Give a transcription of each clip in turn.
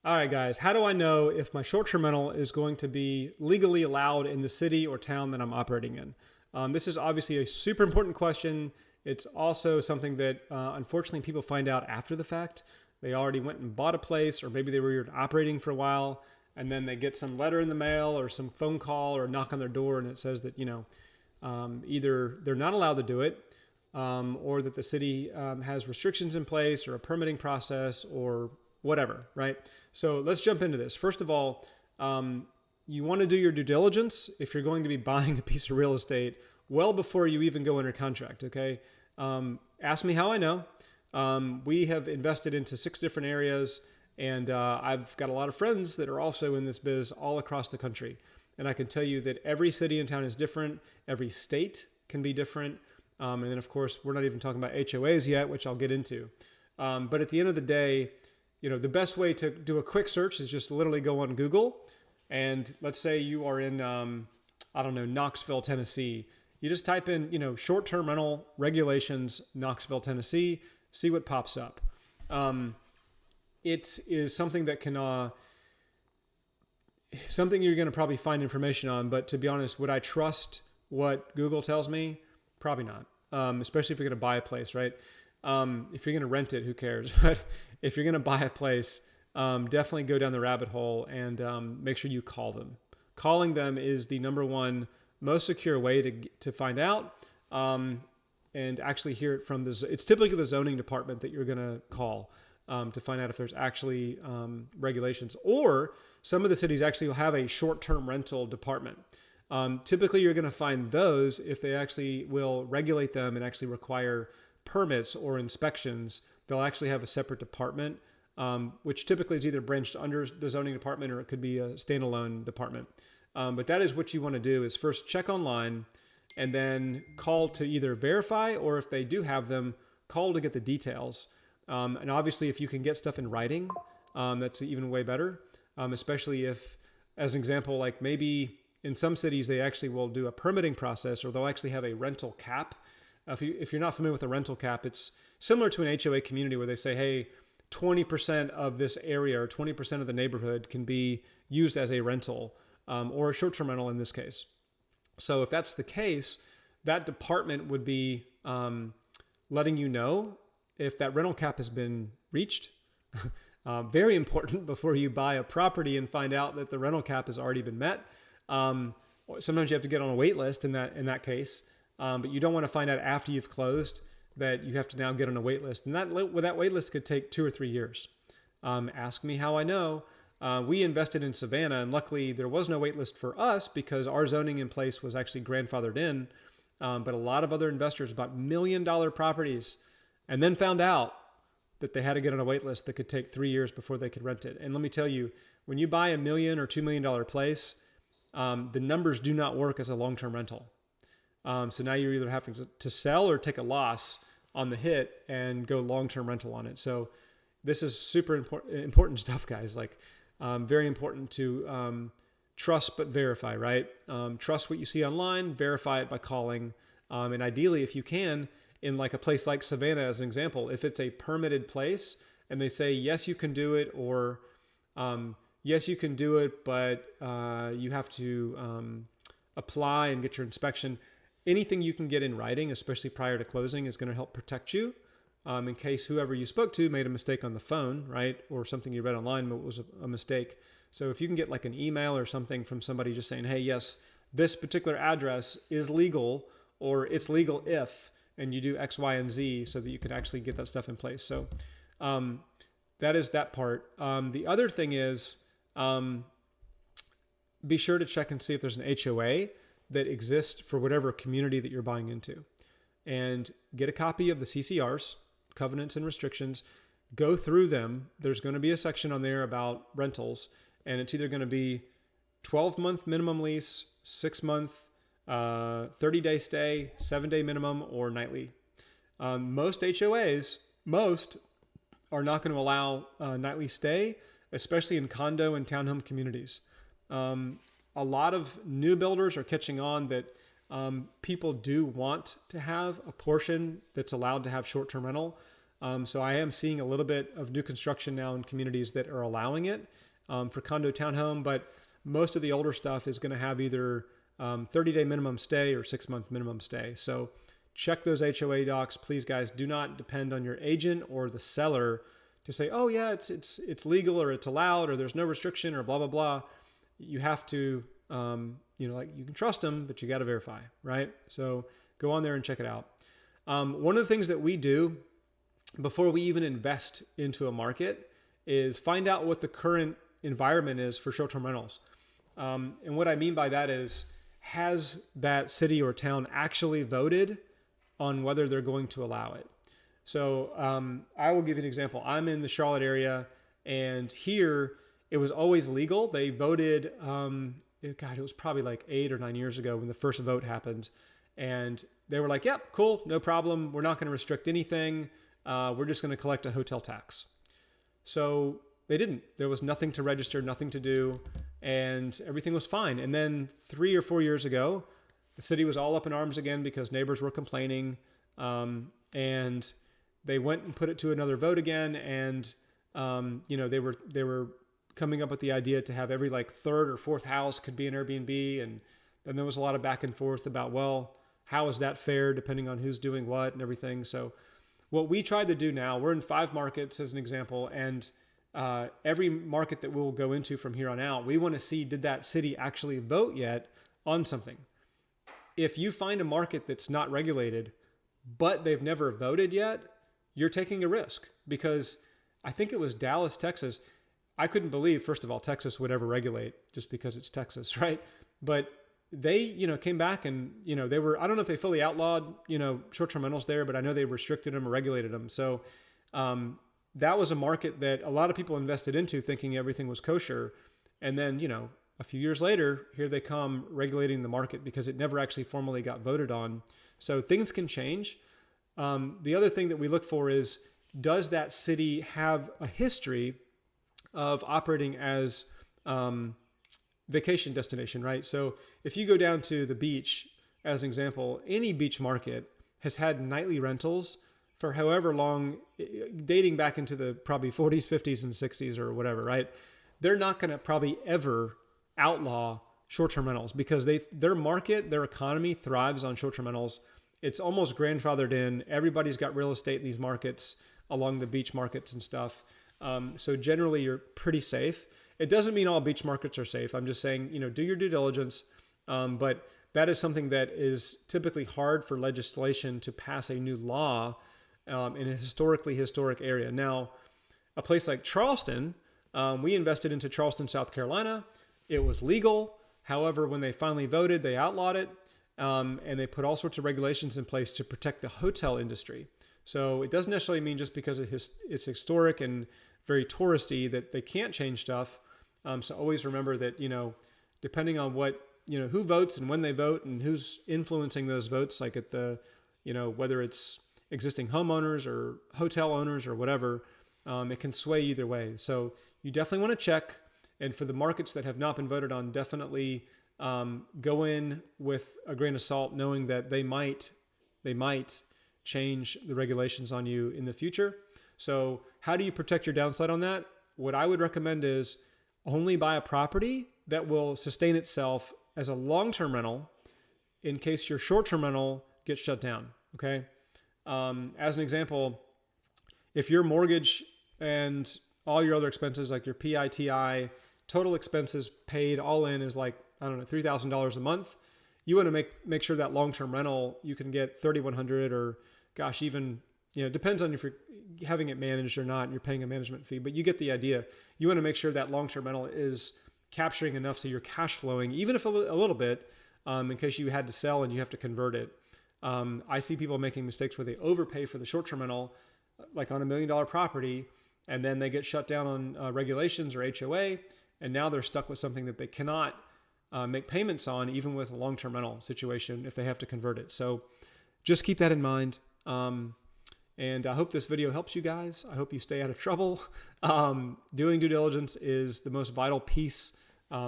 All right, guys, how do I know if my short-term rental is going to be legally allowed in the city or town that I'm operating in? This is obviously a super important question. It's also something that unfortunately people find out after the fact. They already went and bought a place, or maybe they were operating for a while, and then they get some letter in the mail or some phone call or knock on their door, and it says that, either they're not allowed to do it, or that the city has restrictions in place or a permitting process or whatever, right? So let's jump into this. First of all, you want to do your due diligence if you're going to be buying a piece of real estate well before you even go under contract, okay? Ask me how I know. We have invested into 6 different areas, and I've got a lot of friends that are also in this biz all across the country. And I can tell you that every city and town is different. Every state can be different. And then, of course, we're not even talking about HOAs yet, which I'll get into. But at the end of the day, the best way to do a quick search is just literally go on Google. And let's say you are in, Knoxville, Tennessee. You just type in, short-term rental regulations, Knoxville, Tennessee, see what pops up. It is something that can, something you're going to probably find information on. But to be honest, would I trust what Google tells me? Probably not, especially if you're going to buy a place, right? If you're going to rent it, who cares? But if you're going to buy a place, definitely go down the rabbit hole and make sure you call them. Calling them is the number one most secure way to find out and actually hear it from it's typically the zoning department that you're going to call to find out if there's actually regulations. Or some of the cities actually will have a short-term rental department. Typically, you're going to find those if they actually will regulate them and actually require permits or inspections. They'll actually have a separate department, which typically is either branched under the zoning department or it could be a standalone department. But that is what you want to do is first check online and then call to either verify, or if they do have them, call to get the details. And obviously, if you can get stuff in writing, that's even way better, especially if, as an example, like maybe in some cities, they actually will do a permitting process, or they'll actually have a rental cap. If you're not familiar with a rental cap, it's similar to an HOA community where they say, hey, 20% of this area or 20% of the neighborhood can be used as a rental or a short-term rental in this case. So if that's the case, that department would be letting you know if that rental cap has been reached. Very important before you buy a property and find out that the rental cap has already been met. Sometimes you have to get on a wait list in that case, but you don't want to find out after you've closed that you have to now get on a wait list. And that wait list could take 2 or 3 years. Ask me how I know. We invested in Savannah, and luckily there was no wait list for us because our zoning in place was actually grandfathered in. But a lot of other investors bought $1 million properties and then found out that they had to get on a wait list that could take 3 years before they could rent it. And let me tell you, when you buy $1 million or $2 million place, the numbers do not work as a long-term rental. So now you're either having to sell or take a loss on the hit and go long-term rental on it. So this is super important stuff, guys. Like very important to trust but verify, right? Trust what you see online, verify it by calling. And ideally, if you can, in like a place like Savannah, as an example, if it's a permitted place and they say, yes, you can do it, or yes, you can do it, but you have to apply and get your inspection. Anything you can get in writing, especially prior to closing, is going to help protect you in case whoever you spoke to made a mistake on the phone, right? Or something you read online but was a mistake. So if you can get like an email or something from somebody just saying, hey, yes, this particular address is legal, or it's legal if, and you do X, Y, and Z, so that you can actually get that stuff in place. So that is that part. The other thing is be sure to check and see if there's an HOA that exists for whatever community that you're buying into, and get a copy of the CCRs, covenants and restrictions. Go through them. There's going to be a section on there about rentals, and it's either going to be 12-month minimum lease, 6-month, 30-day stay, 7-day minimum, or nightly. Most HOAs, are not going to allow nightly stay, especially in condo and townhome communities. A lot of new builders are catching on that people do want to have a portion that's allowed to have short-term rental. So I am seeing a little bit of new construction now in communities that are allowing it for condo townhome, but most of the older stuff is going to have either 30-day minimum stay or 6-month minimum stay. So check those HOA docs. Please, guys, do not depend on your agent or the seller to say, oh yeah, it's legal or it's allowed or there's no restriction or blah, blah, blah. You have to, like you can trust them, but you got to verify, right? So go on there and check it out. One of the things that we do before we even invest into a market is find out what the current environment is for short-term rentals. And what I mean by that is, has that city or town actually voted on whether they're going to allow it? So I will give you an example. I'm in the Charlotte area, and here it was always legal. They voted, it was probably like 8 or 9 years ago when the first vote happened. And they were like, yep, cool, no problem. We're not going to restrict anything. We're just going to collect a hotel tax. So they didn't. There was nothing to register, nothing to do, and everything was fine. And then 3 or 4 years ago, the city was all up in arms again because neighbors were complaining, and they went and put it to another vote again. And they were coming up with the idea to have every like third or fourth house could be an Airbnb, and then there was a lot of back and forth about, well, how is that fair depending on who's doing what and everything. So what we tried to do now, we're in 5 markets as an example, and every market that we'll go into from here on out, we want to see, did that city actually vote yet on something? If you find a market that's not regulated, but they've never voted yet, you're taking a risk, because I think it was Dallas, Texas. I couldn't believe, first of all, Texas would ever regulate just because it's Texas, right? But they, came back and, they were, I don't know if they fully outlawed, short-term rentals there, but I know they restricted them or regulated them. So that was a market that a lot of people invested into thinking everything was kosher. And then, a few years later, here they come regulating the market because it never actually formally got voted on. So things can change. The other thing that we look for is, does that city have a history of operating as vacation destination, right? So if you go down to the beach, as an example, any beach market has had nightly rentals for however long, dating back into the probably 40s, 50s, and 60s or whatever, right? They're not going to probably ever outlaw short-term rentals because their market, their economy thrives on short-term rentals. It's almost grandfathered in. Everybody's got real estate in these markets along the beach markets and stuff. So generally you're pretty safe. It doesn't mean all beach markets are safe. I'm just saying, do your due diligence. But that is something that is typically hard for legislation to pass a new law in a historic area. Now, a place like Charleston, we invested into Charleston, South Carolina. It was legal. However, when they finally voted, they outlawed it. And they put all sorts of regulations in place to protect the hotel industry. So it doesn't necessarily mean just because it's historic and very touristy that they can't change stuff. So always remember that, depending on what, who votes and when they vote and who's influencing those votes, like at the, whether it's existing homeowners or hotel owners or whatever, it can sway either way. So you definitely want to check. And for the markets that have not been voted on, definitely go in with a grain of salt, knowing that they might change the regulations on you in the future. So how do you protect your downside on that? What I would recommend is only buy a property that will sustain itself as a long-term rental in case your short-term rental gets shut down. Okay. As an example, if your mortgage and all your other expenses, like your PITI, total expenses paid all in is like, I don't know, $3,000 a month. You want to make sure that long-term rental, you can get $3,100 or gosh, even, depends on if you're having it managed or not, and you're paying a management fee, but you get the idea. You want to make sure that long-term rental is capturing enough so you're cash flowing, even if a little bit, in case you had to sell and you have to convert it. I see people making mistakes where they overpay for the short-term rental, like on $1 million property, and then they get shut down on regulations or HOA, and now they're stuck with something that they cannot make payments on, even with a long-term rental situation if they have to convert it. So just keep that in mind. And I hope this video helps you guys. I hope you stay out of trouble. Doing due diligence is the most vital piece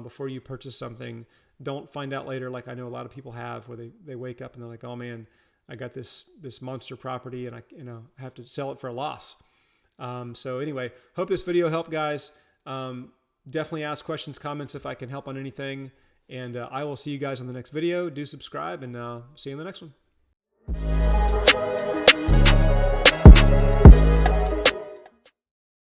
before you purchase something. Don't find out later, like I know a lot of people have, where they wake up and they're like, oh man, I got this monster property and I have to sell it for a loss. So anyway, hope this video helped, guys. Definitely ask questions, comments if I can help on anything. And I will see you guys in the next video. Do subscribe, and see you in the next one.